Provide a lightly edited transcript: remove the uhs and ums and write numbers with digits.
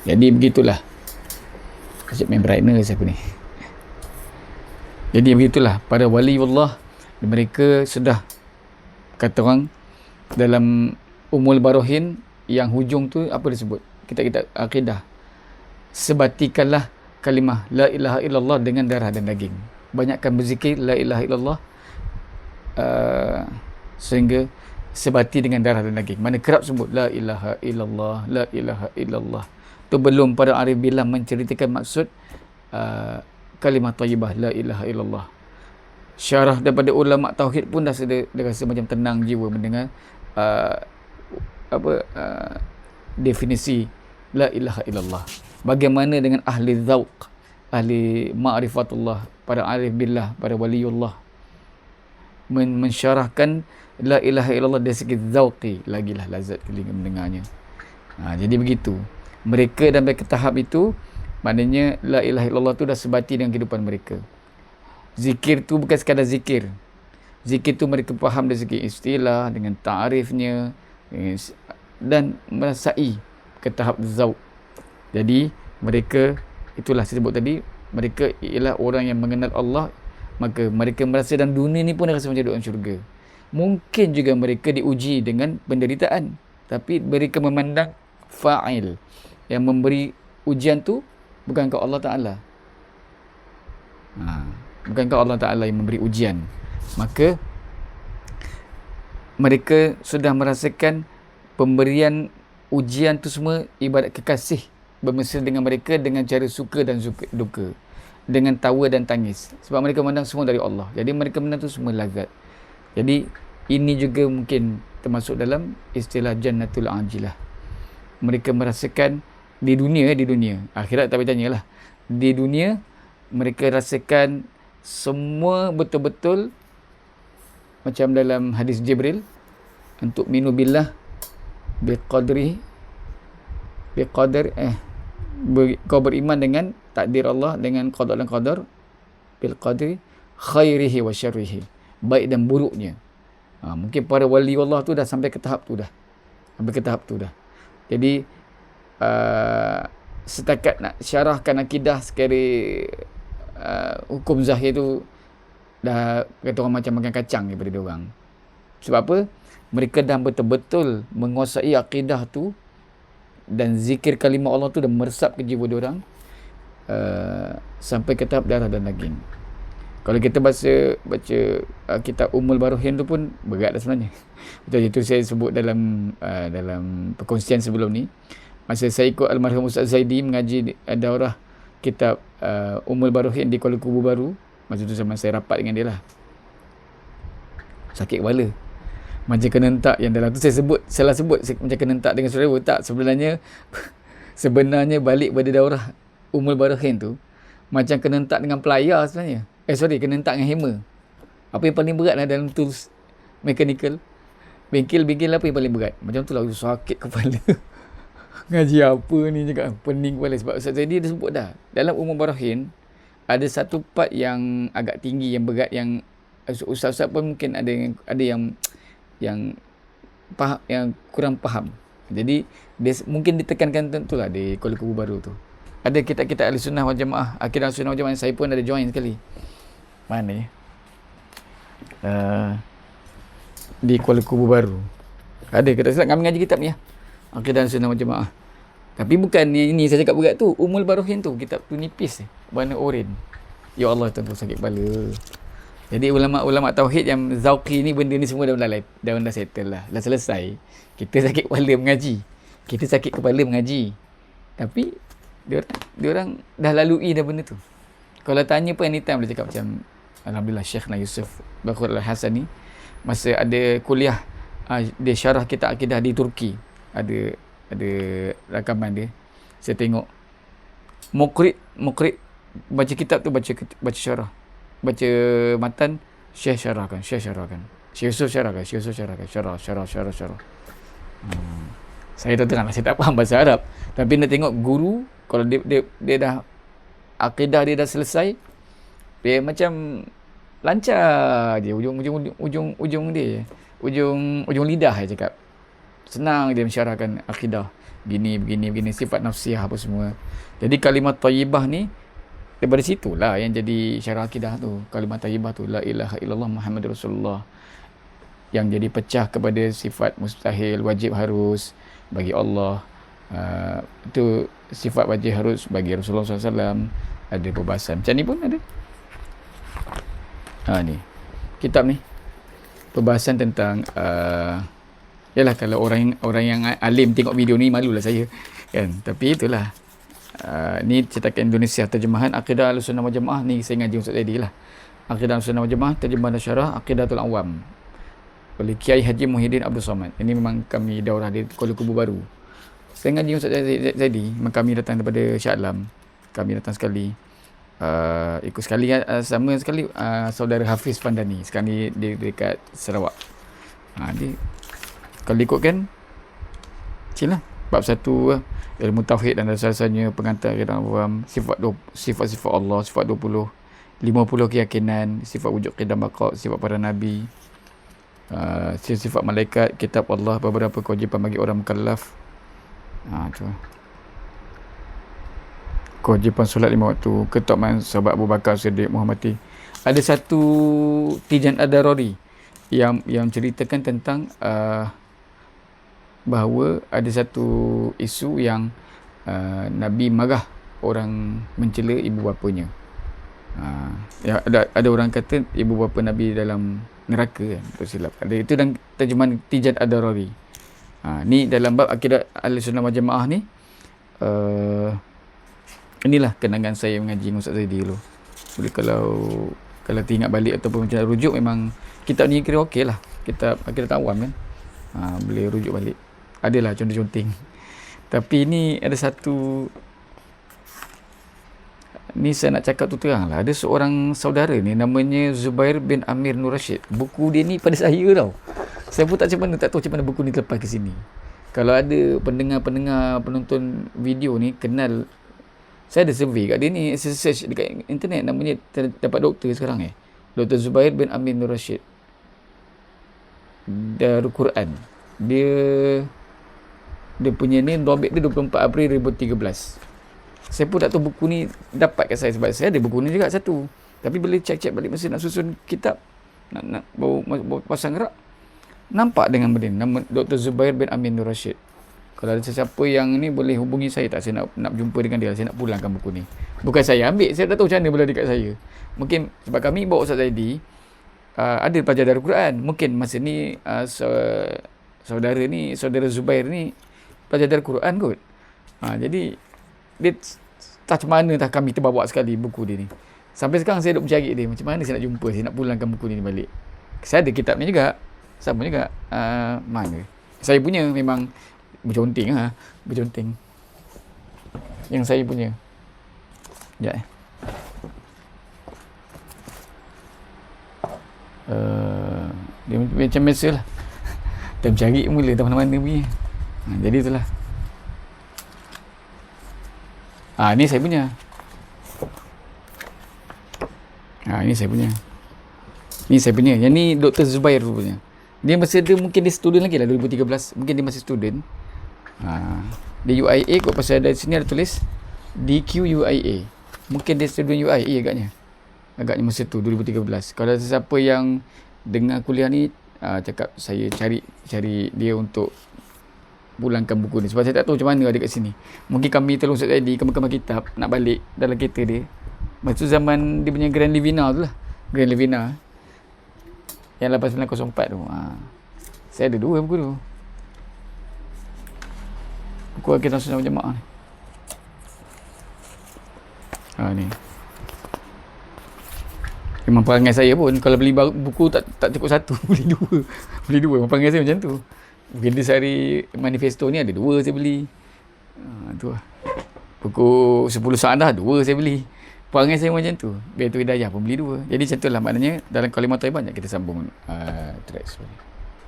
Jadi begitulah. Asyik main brightness aku ni. Jadi begitulah para waliullah, mereka sudah kata orang dalam Ummul Barohin yang hujung tu apa disebut? Kita akidah. Sebatikanlah kalimah la ilaha illallah dengan darah dan daging. Banyakkan berzikir la ilaha illallah sehingga sebati dengan darah dan daging. Mana kerap sebut la ilaha illallah, la ilaha illallah. Tu belum para arif billah menceritakan maksud kalimah thayyibah la ilaha illallah. Syarah daripada ulama tauhid pun dah rasa macam tenang jiwa mendengar definisi la ilaha illallah. Bagaimana dengan ahli zauq, ahli ma'rifatullah, para arif billah, para waliullah mensyarahkan la ilaha illallah dari segi zauqi, lagilah lazat telinga mendengarnya. Jadi begitu. Mereka sampai ke tahap itu, maknanya la ilaha illallah tu dah sebati dengan kehidupan mereka. Zikir tu bukan sekadar zikir. Zikir tu mereka faham dari segi istilah, dengan ta'rifnya, dan merasai ke tahap zauq. Jadi mereka, itulah saya sebut tadi, mereka ialah orang yang mengenal Allah, maka mereka merasa dalam dunia ni pun rasa macam duduk dalam syurga. Mungkin juga mereka diuji dengan penderitaan, tapi mereka memandang fa'il, yang memberi ujian tu bukankah Allah Ta'ala. Bukankah Allah Ta'ala yang memberi ujian. Maka mereka sudah merasakan pemberian ujian tu semua ibarat kekasih bermesra dengan mereka dengan cara suka dan duka, dengan tawa dan tangis, sebab mereka memandang semua dari Allah. Jadi mereka memandang tu semua lazat. Jadi ini juga mungkin termasuk dalam istilah jannatul ajilah. Mereka merasakan di dunia, akhirat tak bertanya lah. Di dunia mereka rasakan semua betul-betul macam dalam hadis Jibril, untuk minu billah kau beriman dengan takdir Allah, dengan qada dan qadar, bil qadri khairihi wa syarrihi, baik dan buruknya. Mungkin para wali Allah tu dah sampai ke tahap tu dah. Jadi setakat nak syarahkan akidah sekali hukum zahir tu dah kata orang macam makan kacang daripada dia orang. Sebab apa? Mereka dah betul-betul menguasai akidah tu, dan zikir kalimah Allah tu dah meresap ke jiwa dia orang sampai ke tahap darah dan daging. Kalau kita baca kitab Ummul Barohin tu pun berat dah sebenarnya. Betul, itu saya sebut dalam perkongsian sebelum ni. Masa saya ikut almarhum Ustaz Zaidi mengaji daurah kitab Ummul Barohin di Kuala Kubu Baru, masa tu saya rapat dengan dia lah. Sakit kepala, macam kena hentak. Yang dalam tu saya salah sebut macam kena hentak dengan saudara. Tak, sebenarnya balik pada daurah Ummul Barohin tu macam kena hentak dengan pelayar sebenarnya. Kena hentak dengan hammer. Apa yang paling berat lah dalam tools mechanical, bengkel apa yang paling berat? Macam tu lah, sakit kepala. Ngaji apa ni cakap, pening kepala. Sebab Ustaz Zaidi dia sebut dah, dalam Ummul Barohin ada satu part yang agak tinggi, yang berat, yang ustaz-ustaz pun mungkin ada yang faham, yang kurang faham. Jadi dia mungkin ditekankan tentulah di Kuala Kubu Baru tu. Ada kitab-kitab Ahlussunnah wal Jamaah, akidah Ahlussunnah wal Jamaah, saya pun ada join sekali. Mana ya? Di Kuala Kubu Baru. Ada, kata silap kami mengaji kitab ni ya. Akidah Ahlussunnah wal Jamaah. Tapi bukan ini saya cakap berat tu. Ummul Barohin tu, kitab tu nipis, warna oren. Ya Allah, tentu sakit kepala. Jadi ulama tauhid yang zauqi ni, benda ni semua dah settle lah. Dah selesai. Kita sakit kepala mengaji. Tapi dia orang dah lalui dah benda tu. Kalau tanya pun anytime boleh cakap macam alhamdulillah Syekhna Yusuf Bakhur Al-Hasani masa ada kuliah dia syarah kitab akidah di Turki. Ada rakaman dia. Saya tengok Mukrid baca kitab tu, baca syarah. Baca matan, Syekh syarahkan. Syekh Yusuf syarahkan. Syarah. Saya terang, saya tak faham bahasa Arab. Tapi nak tengok guru, kalau dia dah akidah dia dah selesai, dia macam lancar je ujung dia, ujung lidah saya cakap. senang dia mensyarahkan akidah. Begini, sifat nafsiyah apa semua. Jadi kalimat thayyibah ni, daripada situlah yang jadi syarah akidah tu. Kalimat thayyibah tu, la ilaha illallah Muhammadur Rasulullah. Yang jadi pecah kepada sifat mustahil, wajib, harus bagi Allah. Itu sifat wajib harus bagi Rasulullah SAW. Ada perbahasan macam ni pun ada. Ni kitab ni perbahasan tentang yalah, kalau orang yang alim tengok video ni, malulah saya kan. Tapi itulah, ni cetakan Indonesia, terjemahan Aqidah Ahlussunnah wal Jamaah. Ni saya ngaji Ustaz Zaidi lah. Aqidah Ahlussunnah wal Jamaah, terjemahan dan syarah Aqidatul Awam oleh Kiai Haji Muhyiddin Abdul Somad. Ini memang kami daurah di Kuala Kubu Baru. Saya ngaji Ustaz Zaidi, memang kami datang daripada Shah Alam. Kami datang sekali, ikut sekali, sama sekali saudara Hafiz Pandani. Sekarang ni dia dekat Sarawak. Dia kalau ikutkan cilah bab 1, ilmu tauhid dan dasar-dasarnya, pengantar akidah awam, sifat-sifat Allah, sifat 20, 50 keyakinan, sifat wujud qidam baqa, sifat para nabi, sifat malaikat, kitab Allah, beberapa kewajipan bagi orang mukallaf. Tu kewajipan solat 5 waktu, keutamaan sahabat Abu Bakar Siddiq, Muhammadi. Ada satu Tijan Ad-Darari yang ceritakan tentang bahawa ada satu isu yang Nabi marah orang mencela ibu bapanya. Ya, ada orang kata ibu bapa Nabi dalam neraka kan, tersilap. Ada itu dan terjemahan Tijan Ad-Darari. Ni dalam bab Akidah Ahlussunnah wal Jamaah ni. Inilah kenangan saya mengaji dengan Ustaz Zaidi dulu. Jadi kalau teringat balik ataupun macam rujuk, memang kitab ni kira okey lah. Kitab Akidah Awam kan. Boleh rujuk balik. Adalah contoh-conting. Tapi ni ada satu, ni saya nak cakap tu terang lah. Ada seorang saudara ni namanya Zubair bin Amir Nur Rashid. Buku dia ni pada saya tau. Saya pun tak tahu macam mana buku ni terlepas ke sini. Kalau ada pendengar-pendengar, penonton video ni kenal, saya ada survey kat dia ni, saya search dekat internet, namanya dapat doktor sekarang Dr. Zubair bin Amir Nur Rashid. Darul Quran. Dia punya ni Dobek dia 24 April 2013. Saya pun tak tahu buku ni dapat kat saya, sebab saya ada buku ni juga satu. Tapi boleh cek balik masa nak susun kitab, nak bawa pasang gerak, nampak dengan benda nama Dr. Zubair bin Amin Nur Rashid. Kalau ada sesiapa yang ni boleh hubungi saya tak, saya nak jumpa dengan dia, saya nak pulangkan buku ni. Bukan saya ambil, saya tak tahu macam mana boleh dekat saya. Mungkin sebab kami bawa Ustaz Zaidi, ada pelajar Darul Quran. Mungkin masa ni saudara Zubair ni pelajar Darul Quran kot. Jadi dia tak macam mana kami terbawa sekali buku dia ni. Sampai sekarang saya duk mencari dia, macam mana saya nak jumpa, saya nak pulangkan buku ni balik. Saya ada kitab ni juga, sama juga. Mana saya punya memang berconteng berconteng yang saya punya. Sekejap dia macam biasa lah. Kita mencari mula tak mana-mana punya. Jadi itulah. Ni saya punya. Ini saya punya. Yang ni Dr. Zubair punya. Dia masa dia mungkin dia student lagi lah, 2013. Mungkin dia masih student. Dia UIA kot, pasal ada sini ada tulis DQUIA. Mungkin dia student UIA agaknya masa tu 2013. Kalau ada siapa yang dengar kuliah ni, cakap saya cari dia untuk pulangkan buku ni, sebab saya tak tahu macam mana ada kat sini. Mungkin kami tolong Ustaz Zaidi kembang kitab nak balik dalam kereta dia. Masa tu zaman dia punya Grand Livina tu lah. Grand Livina yang 8904 tu. Saya ada 2 buku tu. Buku Akidah Ahlussunnah wal Jamaah ni. Ni memang perangai saya pun, kalau beli buku tak cukup satu, beli dua. Memang perangai saya macam tu. Mungkin dia sehari manifesto ni ada 2 saya beli. Tu lah. Buku 10 Sa'adah 2 saya beli. Perangai saya macam tu. Biar tu Hidayah pun beli 2. Jadi macam tu lah, maknanya dalam kalimah thayyibah banyak kita sambung tracks.